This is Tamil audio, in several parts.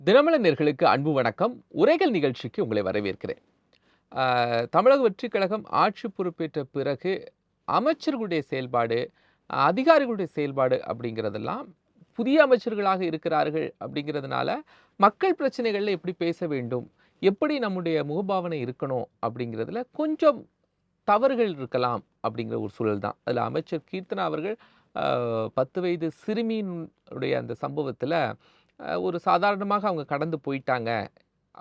தினமலர் நேயர்களுக்கு அன்பு வணக்கம். உரைகள் நிகழ்ச்சிக்கு உங்களை வரவேற்கிறேன். தமிழக வெற்றிக் கழகம் ஆட்சி பொறுப்பேற்ற பிறகு அமைச்சர்களுடைய செயல்பாடு, அதிகாரிகளுடைய செயல்பாடு அப்படிங்கிறதெல்லாம் புதிய அமைச்சர்களாக இருக்கிறார்கள் அப்படிங்கிறதுனால மக்கள் பிரச்சனைகள்ல எப்படி பேச வேண்டும், எப்படி நம்முடைய முகபாவனை இருக்கணும் அப்படிங்கிறதுல கொஞ்சம் தவறுகள் இருக்கலாம் அப்படிங்கிற ஒரு சூழல் தான். அதில் அமைச்சர் கீர்த்தனா அவர்கள் 10 வயது சிறுமியினுடைய அந்த சம்பவத்தில் ஒரு சாதாரணமாக அவங்க கடந்து போயிட்டாங்க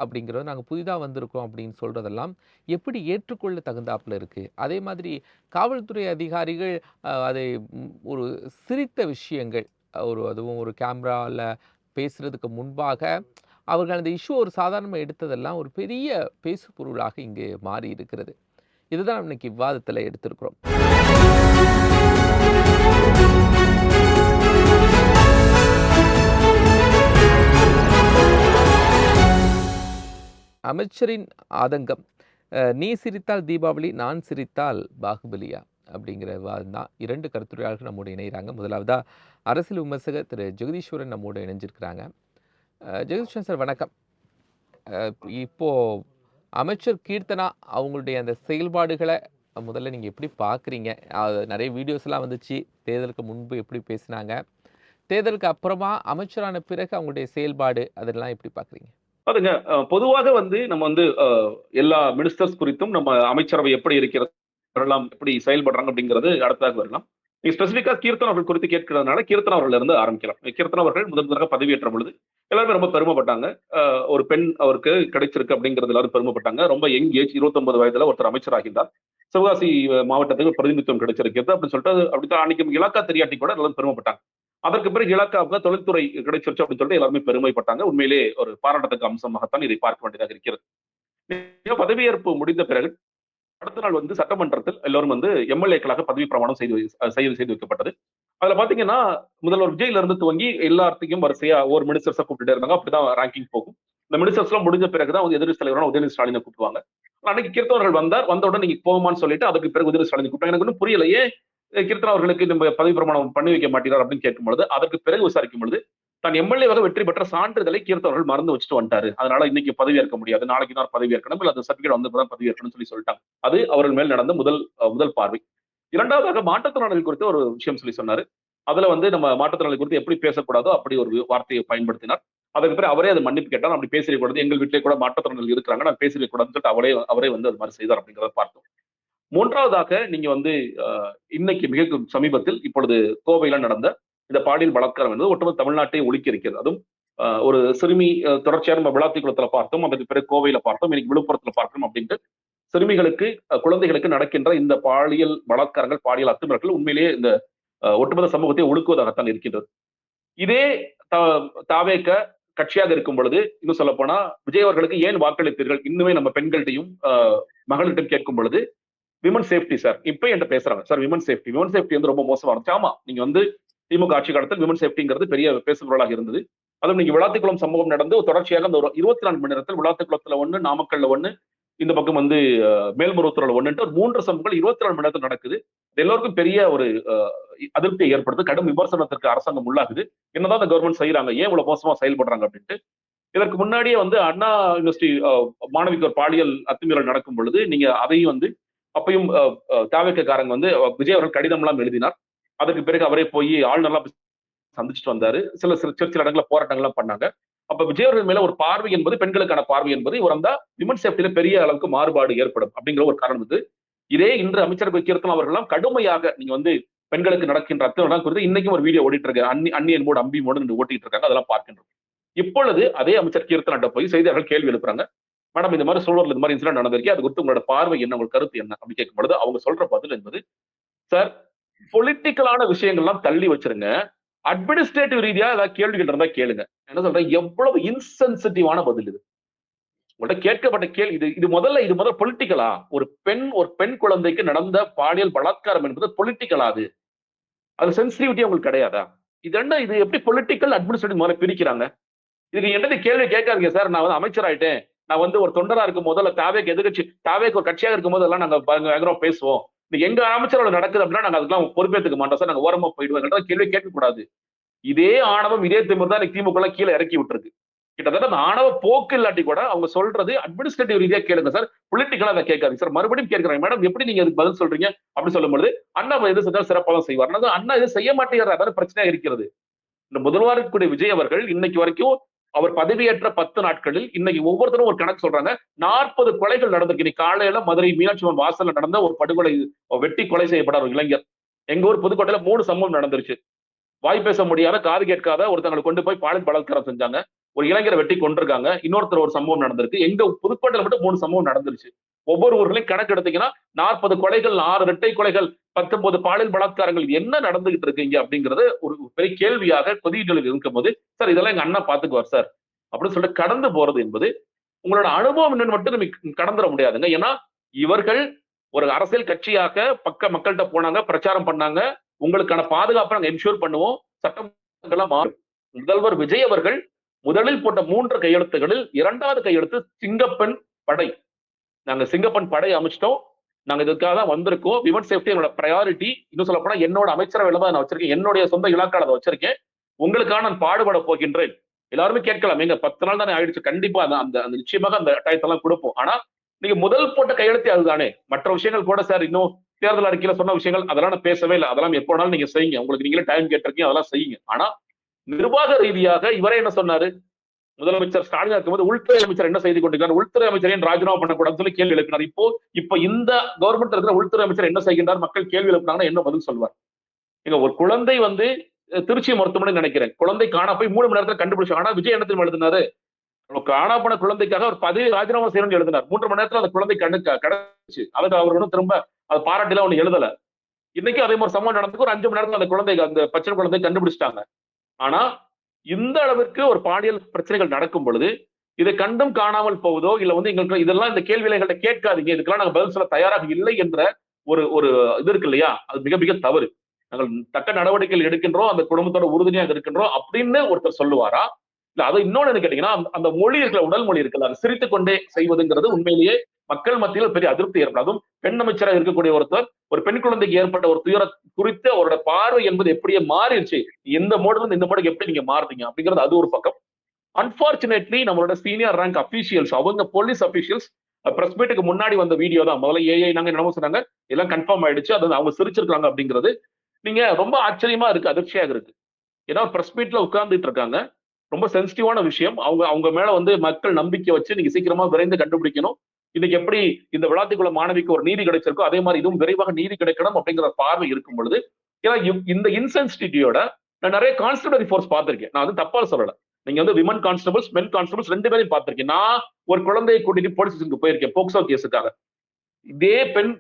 அப்படிங்கிறது, நாங்கள் புதிதாக வந்திருக்கோம் அப்படின்னு சொல்கிறதெல்லாம் எப்படி ஏற்றுக்கொள்ள தகுந்தாப்புல இருக்குது. அதே மாதிரி காவல்துறை அதிகாரிகள் அதை ஒரு சிரித்த விஷயங்கள், அதுவும் ஒரு கேமராவில் பேசுகிறதுக்கு முன்பாக அவர்கள் அந்த இஷ்யூ ஒரு சாதாரணமாக எடுத்ததெல்லாம் ஒரு பெரிய பேசு பொருளாக இங்கே மாறி இருக்கிறது. இதுதான் இன்னைக்கு விவாதத்தில் எடுத்திருக்கிறோம். அமைச்சரின் ஆதங்கம், நீ சிரித்தால் தீபாவளி, நான் சிரித்தால் பாகுபலியா அப்படிங்கிற விவாதம் தான். 2 கருத்துரையாளர்கள் நம்மோடு இணைகிறாங்க. முதலாவதா அரசியல் விமர்சகர் திரு ஜெகதீஸ்வரன் நம்மோடு இணைஞ்சிருக்கிறாங்க. ஜெகதீஸ்வரன் சார் வணக்கம். இப்போ அமைச்சர் கீர்த்தனா அவங்களுடைய அந்த செயல்பாடுகளை முதல்ல நீங்கள் எப்படி பார்க்குறீங்க? நிறைய வீடியோஸ்லாம் வந்துச்சு. தேர்தலுக்கு முன்பு எப்படி பேசினாங்க, தேர்தலுக்கு அப்புறமா அமைச்சரான பிறகு அவங்களுடைய செயல்பாடு, அதெல்லாம் எப்படி பார்க்குறீங்க? அதுங்க பொதுவாக நம்ம எல்லா மினிஸ்டர்ஸ் குறித்தும் நம்ம அமைச்சரவை எப்படி இருக்கிறது, எப்படி செயல்படுறாங்க அப்படிங்கிறது அடுத்ததாக வரலாம். நீங்க ஸ்பெசிபிக்கா கீர்த்தனா அவர்கள் குறித்து கேட்கிறதுனால கீர்த்தனா அவர்கள் இருந்து ஆரம்பிக்கலாம். கீர்த்தனா அவர்கள் முதலாக பதவியேற்ற பொழுது எல்லாருமே ரொம்ப பெருமைப்பட்டாங்க. ஒரு பெண் அவருக்கு கிடைச்சிருக்கு அப்படிங்கிறது எல்லாரும் பெருமைப்பட்டாங்க. ரொம்ப யங் ஏஜ், 29 வயதுல ஒருத்தர் அமைச்சராகின்றார். சிவகாசி மாவட்டத்துக்கு பிரதிநிதித்துவம் கிடைச்சிருக்கிறது அப்படின்னு சொல்லிட்டு அப்படித்தான் அன்னைக்கு இலாக்கா தெரியாட்டி கூட எல்லாரும் பெருமைப்பட்டாங்க. அதற்கு பிறகு இலாக்காவுக்கு தொழில்துறை கிடைச்சிருச்சு அப்படின்னு சொல்லிட்டு எல்லாருமே பெருமைப்பட்டாங்க. உண்மையிலே ஒரு பாராட்டத்தக்க அம்சமாகத்தான் இதை பார்க்க வேண்டியதாக இருக்கிறது. பதவியேற்பு முடிந்த பிறகு அடுத்த நாள் சட்டமன்றத்தில் எல்லோரும் எம்எல்ஏக்களாக பதவி பிரமாணம் செய்து வைக்கப்பட்டது. அதுல பாத்தீங்கன்னா முதல்வர் விஜய்ல இருந்து துவங்கி எல்லாத்தையும் வரிசையா ஒவ்வொரு மினிஸ்டர்ஸா கூப்பிட்டு இருந்தாங்க. அப்படிதான் ரேங்கிங் போகும். இந்த மினிஸ்டர்ஸ் எல்லாம் முடிஞ்ச பிறகுதான் எதிர்கட்சி தலைவரான உதயநிதி ஸ்டாலினை கூப்பிடுவாங்க. அன்னைக்கு கீர்த்தனவர்கள் வந்தவுடன் நீங்க போகுமான்னு சொல்லிட்டு அதுக்கு பிறகு உதயநிதி ஸ்டாலினை கூப்பிட்டாங்க. எனக்கு ஒன்றும் புரியலையே, கீர்த்தனா அவர்களுக்கு நம்ம பதவி பிரமாணம் பண்ணி வைக்க மாட்டீர்கள் அப்படின்னு கேட்கும் பொழுது, அதற்கு பிறகு விசாரிக்கும் பொழுது தான் எம்எல்ஏவாக வெற்றி பெற்ற சான்றிதழை கீர்த்தனவர்கள் மறந்து வச்சுட்டு வந்துட்டாரு. அதனால இன்னைக்கு பதவி ஏற்க முடியாது, நாளைக்கு தான் பதவி ஏற்கணும், இல்ல அந்த சர்டிபிகேட் வந்தப்பதான் பதவி ஏற்கணும்னு சொல்லிட்டாங்க. அது அவர்கள் மேல் நடந்த முதல் பார்வை. இரண்டாவதாக மாற்றுத்திறனாளிகள் குறித்து ஒரு விஷயம் சொன்னாரு. அதுல நம்ம மாற்றுத்திறனாளி குறித்து எப்படி பேசக்கூடாதோ அப்படி ஒரு வார்த்தையை பயன்படுத்தினார். அதுக்கு பிறகு அவரே அதை மன்னிப்பு கேட்டார். அப்படி பேசிடக்கூடாது, எங்கள் வீட்டிலே கூட மாற்றுத்திறனாளிகள் இருக்கிறாங்க, நான் பேசிடக்கூடாதுன்னு சொல்லிட்டு அவரே அது மாதிரி செய்தார் அப்படிங்கிறத பார்த்தோம். மூன்றாவதாக நீங்க இன்னைக்கு மிக சமீபத்தில் இப்பொழுது கோவையில நடந்த இந்த பாலியல் பலாத்காரம் என்பது ஒட்டுமொத்த தமிழ்நாட்டை ஒலிக்க இருக்கிறது. அதுவும் ஒரு சிறுமி தொடர்ச்சியாக நம்ம விளாத்திக்குளத்துல பார்த்தோம், அதுக்கு பிறகு கோவையில பார்த்தோம், இன்னைக்கு விழுப்புரத்துல பார்க்கணும் அப்படின்ட்டு சிறுமிகளுக்கு குழந்தைகளுக்கு நடக்கின்ற இந்த பாலியல் பலாத்காரங்கள், பாலியல் அத்துமீறல்கள் உண்மையிலேயே இந்த ஒட்டுமொத்த சமூகத்தை ஒழுக்குவதாகத்தான் இருக்கின்றது. இதே தாவேக கட்சியாக இருக்கும் பொழுது இன்னும் சொல்ல போனா விஜய் அவர்களுக்கு ஏன் வாக்களித்தீர்கள் இன்னுமே நம்ம பெண்கள்கிட்டையும் மகளிர்கிட்டையும் கேட்கும் பொழுது விமன் சேஃப்டி சார் இப்ப என்கிட்ட பேசுறாங்க. சார் விமன் சேஃப்டி ரொம்ப மோசமா இருந்துச்சு. ஆமா, நீங்க திமுக ஆட்சி காலத்தில் விமன் சேஃப்டிங்கிறது பெரிய பேசுபொருளாக இருந்தது. அதுவும் நீங்க விளாத்திக்குளம் சம்பவம் நடந்து தொடர்ச்சியாக அந்த 24 மணி நேரத்தில் விளாத்திக்குளத்துல 1, நாமக்கல்ல 1, இந்த பக்கம் மேல்மருவத்தூர்ல 1 ஒரு 3 சம்பவங்கள் 24 மணி நேரத்தில் நடக்குது. எல்லோருக்கும் பெரிய ஒரு அதிருப்தியை ஏற்படுது. கடும் விமர்சனத்திற்கு அரசாங்கம் உள்ளாகுது. என்னதான் அந்த கவர்மெண்ட் செய்யறாங்க, ஏன் இவ்வளவு மோசமா செயல்படுறாங்க அப்படின்ட்டு. இதற்கு முன்னாடியே அண்ணா யூனிவர்சிட்டி மாணவிக்கு ஒரு பாலியல் அத்துமீறல் நடக்கும் பொழுது நீங்க அதையும் அப்பயும் தாவேக்காரங்க விஜய் அவர்கள் கடிதம் எல்லாம் எழுதினார். அதுக்கு பிறகு அவரே போய் ஆளுநர்லாம் சந்திச்சுட்டு வந்தாரு. சில இடங்கள போராட்டங்கள் எல்லாம் பண்ணாங்க. அப்ப விஜய் அவர்கள் மேல ஒரு பார்வை என்பது, பெண்களுக்கான பார்வை என்பது இவரந்தா விமன் சேஃப்டியில பெரிய அளவுக்கு மாறுபாடு ஏற்படும் அப்படிங்கிற ஒரு காரணம் இதே இன்று அமைச்சர் கீர்த்தனா அவர்கள் கடுமையாக நீங்க பெண்களுக்கு நடக்கின்ற அத்துமீறல் குறித்து இன்னைக்கும் ஒரு வீடியோ ஓடிட்டு இருக்காங்க. அந்நியன் மோடு அம்பி மோடு ஓட்டிட்டு இருக்காங்க. அதெல்லாம் பார்க்கின்றோம். இப்பொழுது அதே அமைச்சர் கீர்த்தனா போய் செய்தியாளர்கள் கேள்வி எழுப்புறாங்க. மேடம், இந்த மாதிரி சூழல் இந்த மாதிரி இன்சிடென்ட் நடந்திருக்கு, அது குறித்து உங்களோட பார்வை என்ன, உங்க கருத்து என்ன அப்படி கேட்கும் பொழுது அவங்க சொல்ற பதில் என்பது, சார் பொலிட்டிக்கலான விஷயங்கள்லாம் தள்ளி வச்சிருங்க, அட்மினிஸ்ட்ரேட்டிவ் ரீதியா ஏதாவது கேள்விகள் இருந்தா கேளுங்க. என்ன சொல்றேன், எவ்வளவு இன்சென்சிட்டிவான பதில் இது. உங்கள்கிட்ட கேட்கப்பட்ட கேள்வி இது முதல்ல பொலிட்டிக்கலா? ஒரு பெண் குழந்தைக்கு நடந்த பாலியல் பலாத்காரம் என்பது பொலிட்டிக்கலா? அது சென்சிட்டிவிட்டி உங்களுக்கு கிடையாதா? இது எப்படி பொலிட்டிக்கல் அட்மினிஸ்ட்ரேட்டிவ் முதல்ல பிரிக்கிறாங்க? இதுக்கு என்ன கேள்வி கேட்காதீங்க சார். நான் அமைச்சர் ஆயிட்டேன், நான் ஒரு தொண்டரா இருக்கும் போது தாவேக்கு எதிர்கட்சி தாவேக்கு ஒரு கட்சியாக இருக்கும் போதெல்லாம் நாங்க பயங்கரம் பேசுவோம். எங்க அமைச்சரோட நடக்குது அப்படின்னா நாங்க அதுக்கெல்லாம் பொறுப்பேற்றுக்க மாட்டோம் சார், நாங்க ஓரமா போயிடுவோம். கேள்வி கேட்க கூடாது. இதே ஆணவம், இதே திமிர் தான் திமுக கீழே இறக்கி விட்டுருக்கு. கிட்டத்தட்ட அந்த ஆணவ போக்கு இல்லாட்டி கூட அவங்க சொல்றது அட்மினிஸ்ட்ரேட்டிவ் ரீதியா கேளுங்க சார், பொலிட்டிக்கலா அதை கேட்காது சார். மறுபடியும் கேட்கிறாங்க, மேடம் எப்படி நீங்க அதுக்கு பதில் சொல்றீங்க அப்படின்னு சொல்லும்போது அண்ணா எது செஞ்சாலும் சிறப்பாக தான் செய்வார். அண்ணா இது செய்ய மாட்டேங்கிறார், அதாவது பிரச்சனையா இருக்கிறது. இந்த முதல்வர் இருக்கக்கூடிய விஜய் அவர்கள் இன்னைக்கு வரைக்கும் அவர் பதவியேற்ற 10 நாட்களில் இன்னைக்கு ஒவ்வொருத்தரும் ஒரு கணக்கு சொல்றாங்க. 40 கொலைகள் நடந்திருக்கு. இன்னைக்கு காலையில மதுரை மீனாட்சி அம்மன் வாசல்ல நடந்த ஒரு படுகொலை, வெட்டி கொலை செய்யப்பட்ட ஒரு இளைஞர். எங்க ஊர் புதுக்கோட்டையில 3 சம்பவம் நடந்துருச்சு. வாய் பேச முடியாத, காது கேட்காத ஒருத்தங்களை கொண்டு போய் பாலியல் பலாத்காரம் செஞ்சாங்க. ஒரு இளைஞரை வெட்டி கொண்டிருக்காங்க. இன்னொருத்தர் ஒரு சம்பவம் நடந்திருக்கு. எங்க புதுக்கோட்டையில மட்டும் 3 சம்பவம் நடந்துருச்சு. ஒவ்வொரு ஊர்களையும் கணக்கு எடுத்தீங்கன்னா 40 கொலைகள், 6 இரட்டை கொலைகள், 19 பாலியல் பலாத்காரங்கள், என்ன நடந்துகிட்டு இருக்கு இங்க அப்படிங்கறது ஒரு பெரிய கேள்வியாக கொதிகளில் இருக்கும் போது, சார் இதெல்லாம் எங்க அண்ணா பாத்துக்குவார் சார் அப்படின்னு சொல்லிட்டு கடந்து போறது என்பது உங்களோட அனுபவம் என்னன்னு மட்டும் நம்ம கடந்துட முடியாதுங்க. ஏன்னா இவர்கள் ஒரு அரசியல் கட்சியாக பக்க மக்கள்கிட்ட போனாங்க, பிரச்சாரம் பண்ணாங்க, உங்களுக்கான பாதுகாப்பை நாங்க என்ஷூர் பண்ணுவோம், சட்டம் மாறும். முதல்வர் விஜய் அவர்கள் முதலில் போட்ட 3 கையெழுத்துகளில் 2வது கையெழுத்து சிங்கப்பெண் படை. நாங்க சிங்கப்பெண் படை அமைச்சிட்டோம், நாங்க இதுக்காக தான் வந்திருக்கோம். விமன் சேஃப்டி என்னோட பிரையாரிட்டி. இன்னும் சொல்ல போனா என்னோட அமைச்சரவையில தான் நான் வச்சிருக்கேன், என்னுடைய சொந்த இலாக்கால அதை வச்சிருக்கேன். உங்களுக்காக நான் பாடுபட போகின்றேன். எல்லாருமே கேட்கலாம், எங்க 10 நாள் தானே ஆயிடுச்சு, கண்டிப்பா அந்த நிச்சயமாக அந்த டயத்தெல்லாம் கொடுப்போம். ஆனா நீங்க முதல் போட்ட கையெழுத்து அதுதானே. மற்ற விஷயங்கள் கூட சார், இன்னும் தேர்தல் அறிக்கையில சொன்ன விஷயங்கள் அதெல்லாம் நான் பேசவே இல்லை. அதெல்லாம் எப்போ வேணாலும் நீங்க செய்யுங்க, உங்களுக்கு நீங்களே டைம் கேட்டிருக்கீங்க, அதெல்லாம் செய்யுங்க. ஆனா நிர்வாக ரீதியாக இவரே என்ன சொன்னாரு, முதலமைச்சர் ஸ்டாலின் இருக்கும்போது உள்துறை அமைச்சர் என்ன செய்து கொண்டிருக்கிறார், உள்துறை அமைச்சர் ஏன் ராஜினாமா பண்ணக்கூடாதுன்னு சொல்லி கேள்வி எழுப்பினார். இப்ப இந்த கவர்மெண்ட் இருக்கிற உள்துறை அமைச்சர் என்ன செய்கின்றார், மக்கள் கேள்வி எழுப்பினாங்கன்னா என்ன பதில் சொல்வார்? நீங்க ஒரு குழந்தை வந்து திருச்சி மருத்துவமனை நினைக்கிறேன், குழந்தை காணா போய் 3 மணி நேரத்துல கண்டுபிடிச்சாங்க. ஆனா விஜய் என்ன தெரியுமா எழுதினாரு, காணா போன குழந்தைக்காக ஒரு பதவி ராஜினாமா செய்யணும்னு எழுதினார். 3 மணி நேரத்துல அந்த குழந்தை கிடைச்சு, அதுக்கு அவர்களும் திரும்ப அதை பாராட்டிலாம் ஒண்ணு எழுதல. இன்னைக்கு அதே மாதிரி சம்பவம் நடந்துக்கு ஒரு 5 மணி நேரத்துல அந்த குழந்தை, அந்த பச்சை குழந்தை கண்டுபிடிச்சிட்டாங்க. ஆனா இந்த அளவிற்கு ஒரு பாலியல் பிரச்சனைகள் நடக்கும் பொழுது இதை கண்டும் காணாமல் போவதோ இல்ல வந்து எங்களுக்கு இதெல்லாம், இந்த கேள்விகளை எங்கள்கிட்ட கேட்காதீங்க, இதுக்கெல்லாம் நாங்க பதில் சொல்ல தயாராக இல்லை என்ற ஒரு ஒரு இது இருக்கு இல்லையா, அது மிக மிக தவறு. நாங்கள் தக்க நடவடிக்கைகள் எடுக்கின்றோம், அந்த குடும்பத்தோட உறுதுணையாக இருக்கின்றோம் அப்படின்னு ஒருத்தர் சொல்லுவாரா? இல்ல அதை இன்னொன்னு கேட்டீங்கன்னா, அந்த மொழி இருக்கிற உடல் மொழி இருக்குல்ல, அதை சிரித்துக் கொண்டே செய்வதுங்கிறது உண்மையிலேயே மக்கள் மத்தியில் பெரிய அதிருப்தி ஏற்படும். அதுவும் பெண் அமைச்சராக இருக்கக்கூடிய ஒருத்தர் ஒரு பெண் குழந்தைக்கு ஏற்பட்ட ஒரு துயர குறித்து அவரோட பார்வை என்பது எப்படியே மாறிடுச்சு. எந்த மோடுல இருந்து இந்த மோடுக்கு எப்படி நீங்க மாறுறீங்க அப்படிங்கிறது அது ஒரு பக்கம். அன்பார்ச்சுனேட்லி நம்மளோட சீனியர் ரேங்க் அபிஷியல்ஸ், அவங்க போலீஸ் அபிஷியல்ஸ் பிரஸ் மீட்டுக்கு முன்னாடி வந்த வீடியோ தான். முதல்ல ஏஐ நாங்க என்னமோ சொன்னாங்க, எல்லாம் கன்ஃபார்ம் ஆயிடுச்சு, அது அவங்க சிரிச்சிருக்காங்க அப்படிங்கிறது நீங்க ரொம்ப ஆச்சரியமா இருக்கு, அதிர்ச்சியாக இருக்கு. ஏன்னா பிரஸ் மீட்ல உட்கார்ந்துட்டு இருக்காங்க, ரொம்ப சென்சிட்டிவான விஷயம். அவங்க அவங்க மேல வந்து மக்கள் நம்பிக்கை வச்சு நீங்க சீக்கிரமா விரைந்து கண்டுபிடிக்கணும். இன்னைக்கு எப்படி இந்த விளாத்திக்குள்ள மாணவிக்கு ஒரு நீதி கிடைச்சிருக்கோ அதே மாதிரி இதுவும் விரைவாக நீதி கிடைக்கணும் அப்படிங்கிற பார்வை இருக்கும் பொழுது, ஏன்னா இந்த இன்சென்சிட்டிவிட்டியோட நான் நிறைய கான்ஸ்டபிளரி ஃபோர்ஸ் பார்த்திருக்கேன். நான் வந்து தப்பா சொல்லல. நீங்க வந்து விமன் கான்ஸ்டபிள்ஸ், மென் கான்ஸ்டபிள்ஸ் 2 பேரையும் பார்த்திருக்கேன். நான் ஒரு குழந்தையை கூட்டிட்டு போலீஸ் ஸ்டேஷனுக்கு போயிருக்கேன் போக்சோ கேஸுக்காக. இதே பெண்,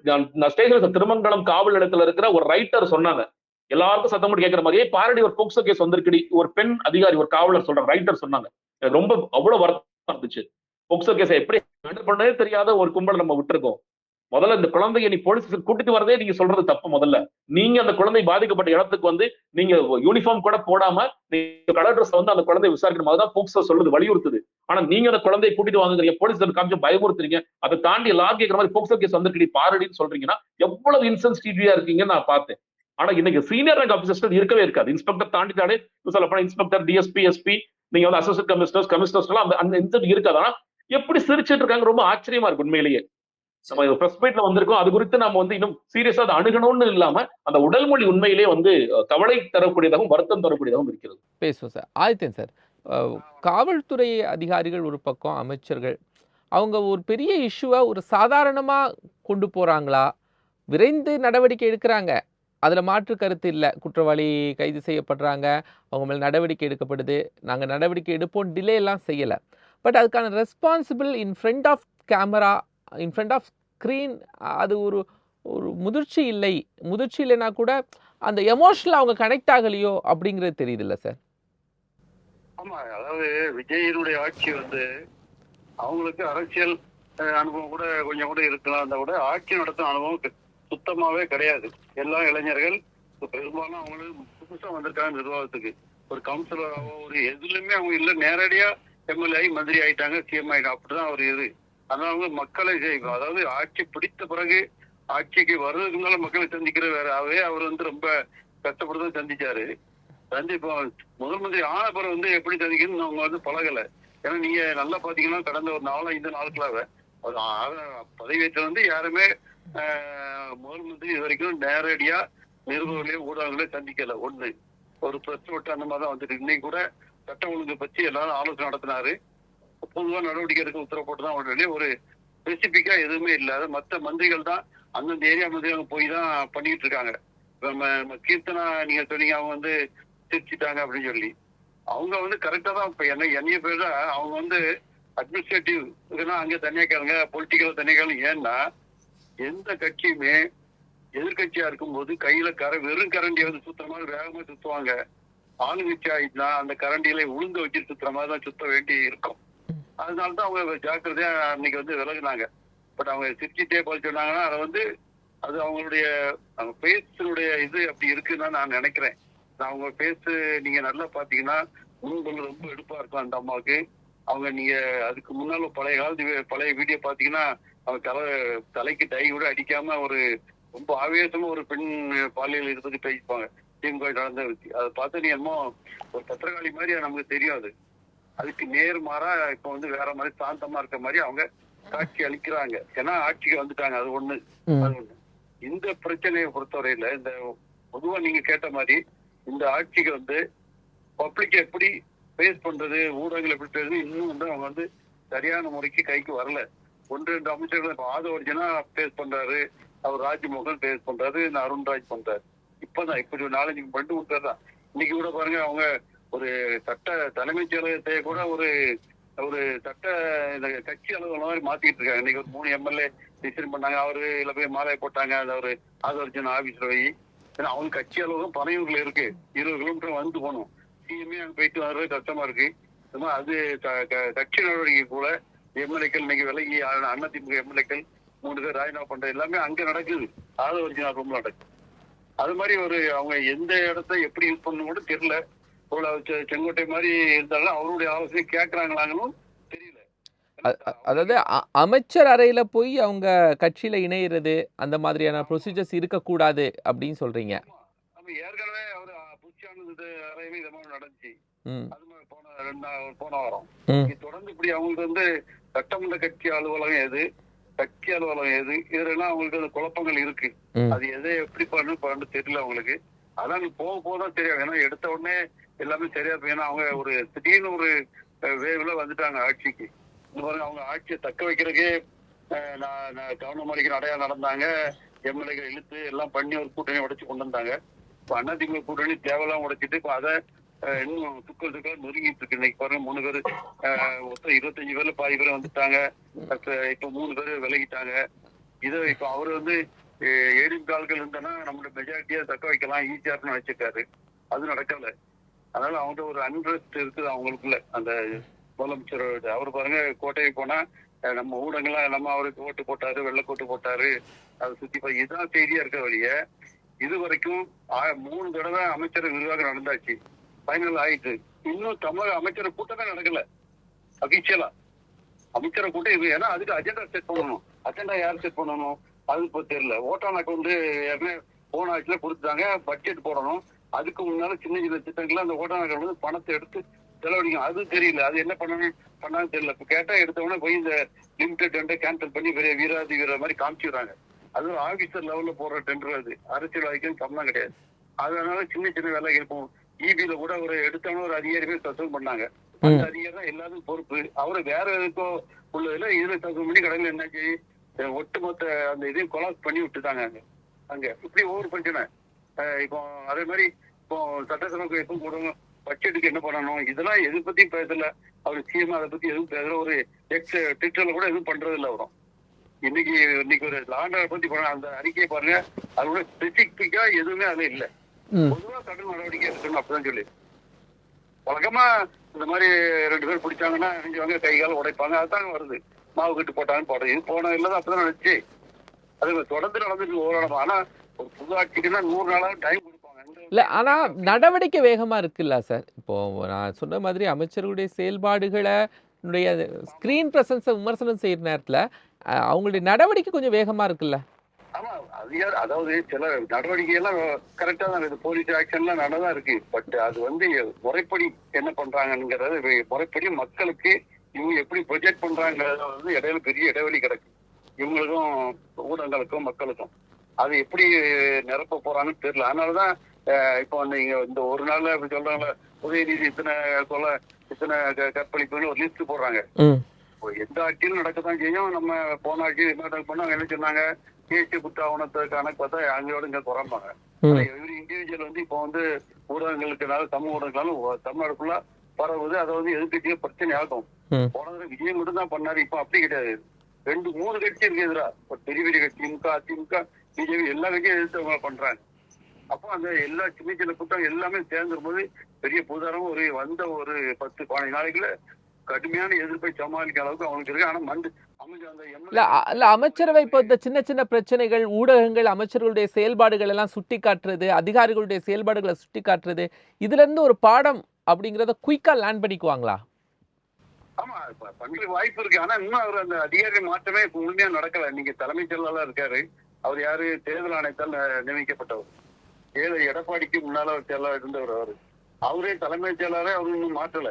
நான் ஸ்டேஷன் திருமங்கலம் காவல் நிலையத்துல இருக்கிற ஒரு ரைட்டர் சொன்னாங்க, எல்லாருக்கும் சத்தம் போட்டு கேட்கிற மாதிரியே பாரடி ஒரு போக்சோ கேஸ் வந்திருக்குடி, ஒரு பெண் அதிகாரி ஒரு காவலர் சொல்ற ரைட்டர் சொன்னாங்க. எனக்கு ரொம்ப அவ்வளவு வருத்தம் இருந்துச்சு. போக்சோ கேஸை எப்படி ஹேண்டில் பண்ணவே தெரியாத ஒரு கும்பல் நம்ம விட்டுருக்கோம். முதல்ல இந்த குழந்தைய நீ போலீஸ் கூட்டிட்டு வரதே நீங்க சொல்றது தப்பு. முதல்ல நீங்க அந்த குழந்தை பாதிக்கப்பட்ட இடத்துக்கு வந்து நீங்க யூனிஃபார்ம் கூட போடாம நீங்க கலர் ட்ரெஸ் வந்து அந்த குழந்தைய விசாரிக்கணும், அதுதான் போக்சோ சொல்லுது, வலியுறுத்துது. ஆனா நீங்க அந்த குழந்தையை கூட்டிட்டு வாங்குறீங்க, போலீஸ் காமிச்சு பயமுறுத்துறீங்க, அதை தாண்டி லா கேட்கிற மாதிரி போக்சோ கேஸ் வந்துருக்கடி பாரடின்னு சொல்றீங்கன்னா எவ்வளவு இன்சென்சிட்டிவிட்டியா இருக்கீங்கன்னு நான் பார்த்தேன். ஆனா இன்னைக்கு சீனியர் ரேங்க் ஆபீசர்ஸ் இருக்கவே இருக்காது. இன்ஸ்பெக்டர் தாண்டிட்டாலே சொல்லப்போனா இன்ஸ்பெக்டர், டிஎஸ்பி, எஸ்பி, நீங்க வந்து அசிஸ்டன்ட் கமிஷனர்ஸ், கமிஷனர்ஸ் எல்லாம் அந்த இன்சென்ட் இருக்காது. ஆனா எப்படி சிரிச்சிட்டு இருக்காங்க, ரொம்ப ஆச்சரியமா இருக்கு உண்மையிலேயே. நம்ம பிரஸ் மீட்ல வந்திருக்கோம், அது குறித்து நம்ம வந்து இன்னும் சீரியஸா அதை அணுகணும்னு இல்லாம அந்த உடல் மொழி உண்மையிலேயே வந்து கவலை தரக்கூடியதாகவும் வருத்தம் தரக்கூடியதாகவும் இருக்கிறது. பேசுவோம் சார். ஆதித்தன் சார், காவல்துறை அதிகாரிகள் ஒரு பக்கம், அமைச்சர்கள் அவங்க ஒரு பெரிய இஷ்யூவை ஒரு சாதாரணமா கொண்டு போறாங்களா, விரைந்து நடவடிக்கை எடுக்கிறாங்க, அதுல மாற்று கருத்து இல்லை, குற்றவாளி கைது செய்யப்படுறாங்க, அவங்க மேல நடவடிக்கை எடுக்கப்படுது, நாங்க நடவடிக்கை எடுப்போம், டிலே எல்லாம் செய்யல, பட் அதுக்கான responsible in front of camera, in front of screen, அது ஒரு ஒரு முதிர்ச்சி இல்லை, முதிர்ச்சி இல்லைன்னா கூட அந்த எமோஷனல் அவங்க கனெக்ட் ஆகலையோ அப்படிங்கிறது தெரியுது இல்லை சார்? ஆமா, அதாவது விஜயினுடைய ஆட்சி வந்து அவங்களுக்கு அரசியல் அனுபவம் கூட கொஞ்சம் கூட இருக்கலாம், அந்த கூட ஆட்சி நடத்தும் அனுபவம் சுத்தமாவே கிடையாது. எல்லா இளைஞர்கள் பெரும்பாலும் அவங்களுக்கு புதுசா வந்திருக்காங்க நிர்வாகத்துக்கு. ஒரு கவுன்சிலராகவோ ஒரு எதுலையுமே அவங்க இல்ல, நேரடியா எம்எல்ஏ ஆகி மந்திரி ஆயிட்டாங்க, சிஎம் ஆயிட்டாங்க, அப்படிதான் அவர் இது. அதனால அவங்க மக்களை அதாவது ஆட்சி பிடித்த பிறகு ஆட்சிக்கு வர்றதுக்கு முன்னால மக்களை சந்திக்கிற வேறாவே அவர் வந்து ரொம்ப கஷ்டப்பட்டு தான் சந்திச்சாரு. இப்போ முதல் மந்திரி ஆன பிறகு வந்து எப்படி சந்திக்கணும்னு அவங்க வந்து பழகல. ஏன்னா நீங்க நல்லா பாத்தீங்கன்னா கடந்த ஒரு 4-5 நாட்களாக பதவியேற்ற வந்து யாருமே முதல் மந்திரி இது வரைக்கும் நேரடியா நிருபர்களையும் ஊடகங்களையும் சந்திக்கல. ஒண்ணு ஒரு பிரஸ் விட்டு அந்த மாதிரி தான் வந்துட்டு இன்னைக்கு கூட சட்டம் ஒழுங்கு பற்றி எல்லாரும் ஆலோசனை நடத்தினாரு. பொதுவாக நடவடிக்கை எடுக்க உத்தரவு போட்டு தான் அவருடைய ஒரு ஸ்பெசிபிக்கா எதுவுமே இல்லாத மற்ற மந்திரிகள் தான் அந்தந்த ஏரியா மந்திரிகள் போய் தான் பண்ணிட்டு இருக்காங்க. நம்ம கீர்த்தனா நீங்க சொன்னீங்க அவங்க வந்து சிரிச்சிட்டாங்க அப்படின்னு சொல்லி அவங்க வந்து கரெக்டா தான் இப்ப என்னைய பேர் அவங்க வந்து அட்மினிஸ்ட்ரேட்டிவ் இதெல்லாம் அங்கே தனியா கேளுங்க, பொலிட்டிக்கல் தனியா கேளுங்க. ஏன்னா எந்த கட்சியுமே எதிர்கட்சியா இருக்கும்போது கையில வெறும் கரண்டியை வந்து சுத்துற மாதிரி வேகமா சுத்துவாங்க. ஆளுங்கட்சி ஆயிடுச்சுன்னா அந்த கரண்டியில உளுந்து வச்சுட்டு சுத்துற மாதிரி தான் சுத்த வேண்டி இருக்கும். அதனாலதான் அவங்க ஜாக்கிரதையா அன்னைக்கு வந்து விலகுனாங்க. பட் அவங்க சிரிச்சிட்டே போய் சொன்னாங்கன்னா அதை வந்து அது அவங்களுடைய பேசுடைய இது அப்படி இருக்குன்னு நான் நினைக்கிறேன். அவங்க பேசு நீங்க நல்லா பாத்தீங்கன்னா முன்பு ரொம்ப எடுப்பா இருக்கும் அந்த அம்மாவுக்கு. அவங்க நீங்க அதுக்கு முன்னால பழைய காலத்து பழைய வீடியோ பாத்தீங்கன்னா அவங்க தலைக்கு டை கூட அடிக்காம ஒரு ரொம்ப ஆவேசமா ஒரு பெண் பாலியல் இதை பத்தி பேசிப்பாங்க. திமுக நடந்த அதை பார்த்து நீ என்னமோ ஒரு பத்திரகாளி மாதிரி நமக்கு தெரியாது. அதுக்கு நேர்மாறா இப்ப வந்து வேற மாதிரி சாந்தமா இருக்க மாதிரி அவங்க காட்சி அளிக்கிறாங்க. ஏன்னா ஆட்சிக்கு வந்துட்டாங்க. அது ஒண்ணு. இந்த பிரச்சனையை பொறுத்தவரையில இந்த பொதுவா நீங்க கேட்ட மாதிரி இந்த ஆட்சிக்கு வந்து பப்ளிக் எப்படி பேஸ் பண்றது, ஊடகங்கள் எப்படி பேசுறது, இன்னும் வந்து அவங்க வந்து சரியான முறைக்கு கைக்கு வரல. 1-2 அமைச்சர்கள் ஆதவர்ஜனா பேஸ் பண்றாரு, அவர் ராஜ்மோகன் பேஸ் பண்றாரு, அருண்ராஜ் பண்றாரு. இப்பதான் இப்படி ஒரு 4-5 பண்ணிட்டு விட்டாருதான். இன்னைக்கு கூட பாருங்க அவங்க ஒரு சட்ட தலைமைச் செயலகத்தை கூட ஒரு சட்ட இந்த கட்சி அலுவலகம் மாதிரி மாத்திட்டு இருக்காங்க. இன்னைக்கு ஒரு 3 எம்எல்ஏ டிசிஷன் பண்ணாங்க. அவரு இல்ல போய் மாலையை போட்டாங்க. அது ஒரு ஆதவர்ஜன் ஆபீஸ்ல போய். ஏன்னா அவங்க கட்சி அலுவலகம் பனையூர்ல இருக்கு. 20 கிலோமீட்டர் வந்து போகணும். சிஎம்ஏ அங்க போயிட்டு வர்றது கஷ்டமா இருக்கு. அது கட்சி நடவடிக்கை கூட எம்எல்ஏக்கள் இன்னைக்கு விலகி அதிமுக எம்எல்ஏக்கள் 3 பேர் ராஜினாமா பண்றது எல்லாமே அங்க நடக்குது. ஆதவர்ஜனா ரொம்ப நடக்குது. அது மாதிரி ஒரு அவங்க எந்த இடத்த எப்படி யூஸ் பண்ணணும் கூட தெரியல. செங்கோட்டை மாதிரி இருந்தாலும் அவருடைய ஆலோசனை கேட்கறாங்களாங்களும் தெரியல. அதாவது அமைச்சர் அறையில போய் அவங்க கட்சியில இணையிறது அந்த மாதிரியான ப்ரொசீஜர்ஸ் இருக்கக்கூடாது அப்படின்னு சொல்றீங்க. ஏற்கனவே அவர் புஷானது அறையில இதை மாதிரி நடந்துச்சு. அது மாதிரி போன வாரம் தொடர்ந்து இப்படி அவங்களுக்கு வந்து சட்டமன்ற கட்சி அலுவலகம் எது, கட்சி அலுவலகம் எது, இதெல்லாம் அவங்களுக்கு அந்த குழப்பங்கள் இருக்கு. அது எதை எப்படி பண்ணு தெரியல அவங்களுக்கு. அதான் போக போதான் தெரியும். ஏன்னா எடுத்த உடனே எல்லாமே சரியா போயினா அவங்க ஒரு திடீர்னு ஒரு வேவ்ல வந்துட்டாங்க ஆட்சிக்கு. இந்த மாதிரி அவங்க ஆட்சியை தக்க வைக்கிறதுக்கே கவர்னமளிக்கிற அடையாளம் நடந்தாங்க. எம்எல்ஏக்கள் இழுத்து எல்லாம் பண்ணி ஒரு கூட்டணி உடைச்சு கொண்டு வந்தாங்க. இப்ப அதிமுக கூட்டணி தேவையெல்லாம் உடைச்சிட்டு இப்ப அதை இன்னும் துக்கள் நொறுங்கிட்டு இருக்கு. இன்னைக்கு பாருங்க 3 பேர் மொத்தம் 25 பேர்ல பாதி பேர் வந்துட்டாங்க. இப்ப 3 பேர் விலகிட்டாங்க. இதை இப்ப அவரு வந்து ஏடிஎம் கால்கள் இருந்தனா நம்மளோட மெஜாரிட்டியா தக்க வைக்கலாம் ஈஸியார்னு நினைச்சிருக்காரு. அது நடக்கல. அதனால அவங்க ஒரு அன்ரெஸ்ட் இருக்குது அவங்களுக்குள்ள. அந்த முதலமைச்சர் அவரு பாருங்க கோட்டைக்கு போனா நம்ம ஊடகங்கள்லாம் நம்ம அவருக்கு ஓட்டு போட்டாரு, வெள்ளைக்கோட்டு போட்டாரு, அதை சுத்தி இதுதான் செய்தியா இருக்க வழிய இது வரைக்கும் 3 தடவை அமைச்சர் நிர்வாகம் நடந்தாச்சு. ஃபைனல் ஆயிட்டு இன்னும் தமிழக அமைச்சர் கூட்டம் தான் நடக்கல. அபிஷியலா அமைச்சரை கூட்டம் இது. ஏன்னா அதுக்கு அஜெண்டா செட் பண்ணணும். அஜெண்டா யார் செட் பண்ணணும் அது இப்போ தெரியல. ஓட்டான் அக்கௌண்ட் ஏற்கனவே போன ஆட்சியில கொடுத்துட்டாங்க. பட்ஜெட் போடணும். அதுக்கு முன்னால சின்ன சின்ன திட்டங்கள்ல அந்த ஓட்டான் அக்கௌண்ட் வந்து பணத்தை எடுத்து செலவழிக்கும். அது தெரியல. அது என்ன பண்ணாலும் தெரியல. இப்ப கேட்டா எடுத்தவொடனே போய் இந்த லிமிடெட் டெண்டர் கேன்சல் பண்ணி பெரிய வீராதி வீரர் மாதிரி காமிச்சுடுறாங்க. அது ஒரு ஆபீசர் லெவல்ல போடுற டெண்டர். அது அரசியல்வாதிக்கும் சம்பளம் கிடையாது. அதனால சின்ன சின்ன வேலை இருக்கும். இபில கூட ஒரு எடுத்தவன ஒரு அதிகாரி பேர் சஸ்பெண்ட் பண்ணாங்க. அந்த அதிகாரி தான் எல்லாத்துக்கும் பொறுப்பு. அவரை வேற எதுக்கோ உள்ளதுல இதுல சஸ்பெண்ட் பண்ணி கடையில் என்னாச்சு ஒட்டுமொத்த அந்த இதையும் கொலாப்ஸ் பண்ணி விட்டுட்டாங்க அங்க. இப்படி ஒவ்வொரு பிரச்சனை. இப்போ அதே மாதிரி இப்போ சட்டசபைக்கு எப்பவும் போடுவோம். பட்ஜெட்டுக்கு என்ன பண்ணணும் இதெல்லாம் எது பத்தியும் பேசல. அவர் சிஎம் அதை பத்தி எதுவும் பேசல. ஒரு ட்விட்டர்ல கூட எதுவும் பண்றது இல்லை அவரும். இன்னைக்கு ஒரு லாண்டரை பத்தி அந்த அறிக்கையை பாருங்க. அதோட ஸ்பெசிபிக்கா எதுவுமே அதுல இல்ல. பொதுவா கடன் நடவடிக்கை எடுக்கணும் அப்படிதான் சொல்லி வழக்கமா இந்த மாதிரி 2 பேர் பிடிச்சாங்கன்னா நினைஞ்சவங்க கை கால உடைப்பாங்க. அதுதாங்க வருது. மாவு கட்டு போட்டாங்கன்னு போடுறது. இது போன இல்லதான் அப்படிதான் நினைச்சு அது தொடர்ந்து நடந்துட்டு ஓரளவு. ஆனா ஒரு புது ஆட்சிக்குன்னா 100 நாளாவது டைம் கொடுப்பாங்க. இல்ல ஆனா நடவடிக்கை வேகமா இருக்குல்ல சார். இப்போ நான் சொன்ன மாதிரி அமைச்சர்களுடைய செயல்பாடுகளை ஸ்கிரீன் பிரசன்ஸை விமர்சனம் செய்யற நேரத்துல அவங்களுடைய நடவடிக்கை கொஞ்சம் வேகமா இருக்குல்ல. ஆமா அதிகார அதாவது சில நடவடிக்கை எல்லாம் கரெக்டா தான் இருக்கு, போலீஸ் ஆக்ஷன்லாம் நடந்தா இருக்கு. பட் அது வந்து முறைப்படி என்ன பண்றாங்கிறது முறைப்படி மக்களுக்கு இவங்க எப்படி ப்ரொஜெக்ட் பண்றாங்கிறத வந்து இடையில பெரிய இடைவெளி கிடக்கு இவங்களுக்கும் ஊடகங்களுக்கும் மக்களுக்கும். அது எப்படி நிரப்ப போறாங்கன்னு தெரியல. அதனாலதான் இப்போ நீங்க இந்த ஒரு நாள்ல இப்படி சொல்றாங்களே உதயநிதி இத்தனை கொலை இத்தனை கற்பழிப்புன்னு ஒரு லிஸ்ட் போடுறாங்க. எந்த ஆட்சியிலும் நடக்கத்தான் செய்யும். நம்ம போன ஆட்சி என்ன பண்ணாங்க, என்ன சொன்னாங்க, தேசிய குற்ற ஆவணத்தை கணக்கு பார்த்தா அங்கேயோட இங்க குறைப்பாங்க. இவரு இண்டிவிஜுவல் வந்து இப்போ வந்து ஊடகங்களுக்குனால சமூக ஊடகங்களாலும் தமிழ்நாடு ஃபுல்லா பரவுது. அதை வந்து எதிர்கட்சியே பிரச்சனை ஆகும். போனது விஜய் மட்டும் தான் பண்ணாரு, இப்ப அப்படி கிடையாது. 2-3 கட்சி இருக்கு எதிரா, பெரிய பெரிய கட்சி திமுக அதிமுக பிஜேபி எல்லா கட்சியும் எதிர்த்து அவங்க பண்றாங்க. அப்போ அந்த எல்லா சின்ன சின்ன கூட்டம் எல்லாமே சேர்ந்துரும் போது பெரிய புதாரம் ஒரு 10-15 நாளைக்குள்ள கடுமையான எதிர்ப்பை சமாளிக்க அளவுக்கு அவங்களுக்கு இருக்கு. ஆனா அமைச்சரவை இப்போ இந்த சின்ன சின்ன பிரச்சனைகள், ஊடகங்கள் அமைச்சர்களுடைய செயல்பாடுகள் எல்லாம் சுட்டி காட்டுறது, அதிகாரிகளுடைய செயல்பாடுகளை சுட்டி காட்டுறது, இதுல இருந்து ஒரு பாடம் அப்படிங்கறத குயிக்கா லேர்ன் பண்ணிக்குவாங்களா? ஆமா, பண்றதுக்கு வாய்ப்பு இருக்கு. ஆனா இன்னும் அவர் அந்த அதிகாரி மாற்றமே முழுமையா நடக்கல. நீங்க தலைமைச் செயலாளர் இருக்காரு, அவர் யாரு, தேர்தல் ஆணையத்தால் நியமிக்கப்பட்டவர். எடப்பாடிக்கு முன்னால செயலாளர் இருந்தவர். அவரே தலைமைச் செயலாளரே அவரு இன்னும் மாற்றல.